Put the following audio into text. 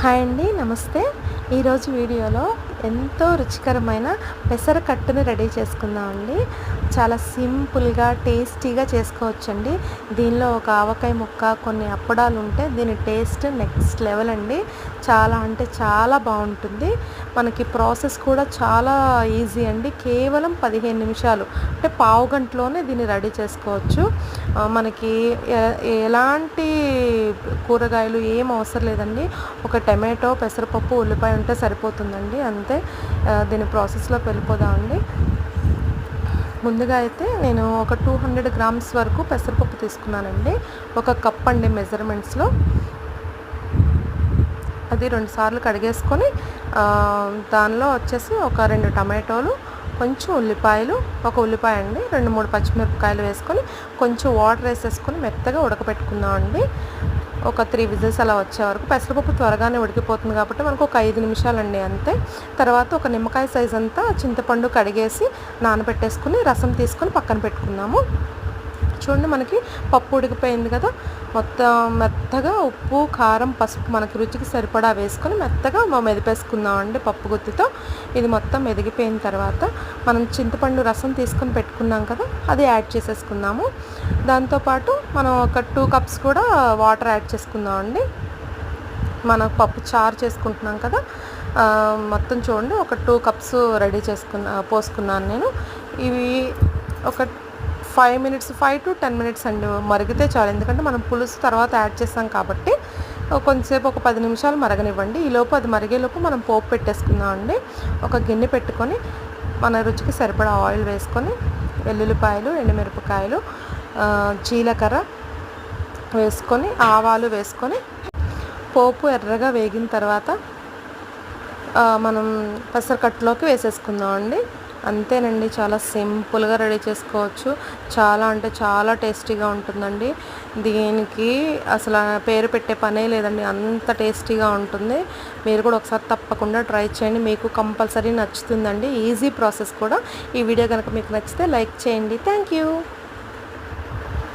Hi అండి, నమస్తే. ఈరోజు వీడియోలో ఎంతో రుచికరమైన పెసరకట్టుని రెడీ చేసుకుందామండి. చాలా సింపుల్గా టేస్టీగా చేసుకోవచ్చండి. దీనిలో ఒక ఆవకాయ ముక్క, కొన్ని అప్పడాలు ఉంటే దీని టేస్ట్ నెక్స్ట్ లెవెల్ అండి. చాలా అంటే చాలా బాగుంటుంది. మనకి ప్రాసెస్ కూడా చాలా ఈజీ అండి. కేవలం 15 నిమిషాలు అంటే పావు గంటలోనే దీన్ని రెడీ చేసుకోవచ్చు. మనకి ఎలాంటి కూరగాయలు ఏం అవసరం లేదండి. ఒక టమాటో, పెసరపప్పు, ఉల్లిపాయ ఉంటే సరిపోతుందండి, అంతే. దీని ప్రాసెస్లోకి వెళ్ళిపోదామండి. ముందుగా అయితే నేను ఒక 200 గ్రామ్స్ వరకు పెసరపప్పు తీసుకున్నానండి. ఒక కప్ అండి మెజర్మెంట్స్లో. అది 2 సార్లు కడిగేసుకొని దానిలో వచ్చేసి ఒక 2 టమాటోలు, కొంచెం ఉల్లిపాయలు, ఒక ఉల్లిపాయ అండి, 2-3 పచ్చిమిరపకాయలు వేసుకొని కొంచెం వాటర్ వేసేసుకొని మెత్తగా ఉడకపెట్టుకుందామండి. ఒక 3 విజిల్స్ అలా వచ్చే వరకు. పెసరపప్పు త్వరగానే ఉడికిపోతుంది కాబట్టి మనకు ఒక 5 నిమిషాలండి, అంతే. తర్వాత ఒక నిమ్మకాయ సైజ్ అంతా చింతపండు కడిగేసి నానబెట్టేసుకుని రసం తీసుకొని పక్కన పెట్టుకుందాము. చూడండి, మనకి పప్పు ఉడికిపోయింది కదా. మొత్తం మెత్తగా ఉప్పు, కారం, పసుపు మనకి రుచికి సరిపడా వేసుకొని మెత్తగా మెదిపేసుకుందామండి పప్పు గుత్తితో. ఇది మొత్తం మెదిగిపోయిన తర్వాత మనం చింతపండు రసం తీసుకొని పెట్టుకున్నాం కదా, అది యాడ్ చేసేసుకుందాము. దాంతోపాటు మనం ఒక 2 కప్స్ కూడా వాటర్ యాడ్ చేసుకుందామండి. మనం పప్పు చారు చేసుకుంటున్నాం కదా, మొత్తం చూడండి ఒక 2 కప్స్ రెడీ పోసుకున్నాను నేను. ఇవి ఒక 5 to 10 మినిట్స్ అండి మరిగితే చాలు. ఎందుకంటే మనం పులుసు తర్వాత యాడ్ చేస్తాం కాబట్టి కొంచెంసేపు ఒక 10 నిమిషాలు మరగనివ్వండి. ఈలోపు అది మరిగేలోపు మనం పోపు పెట్టేసుకుందాం అండి. ఒక గిన్నె పెట్టుకొని మన రుచికి సరిపడా ఆయిల్ వేసుకొని వెల్లుల్లిపాయలు, ఎండుమిరపకాయలు, జీలకర్ర వేసుకొని ఆవాలు వేసుకొని పోపు ఎర్రగా వేగిన తర్వాత మనం పెసరకట్టులోకి వేసేసుకుందాం అండి. అంతేనండి, చాలా సింపుల్గా రెడీ చేసుకోవచ్చు. చాలా అంటే చాలా టేస్టీగా ఉంటుందండి. దీనికి అసలు పేరు పెట్టే పనే లేదండి, అంత టేస్టీగా ఉంటుంది. మీరు కూడా ఒకసారి తప్పకుండా ట్రై చేయండి, మీకు కంపల్సరీ నచ్చుతుందండి. ఈజీ ప్రాసెస్ కూడా. ఈ వీడియో కనుక మీకు నచ్చితే లైక్ చేయండి. Thank you.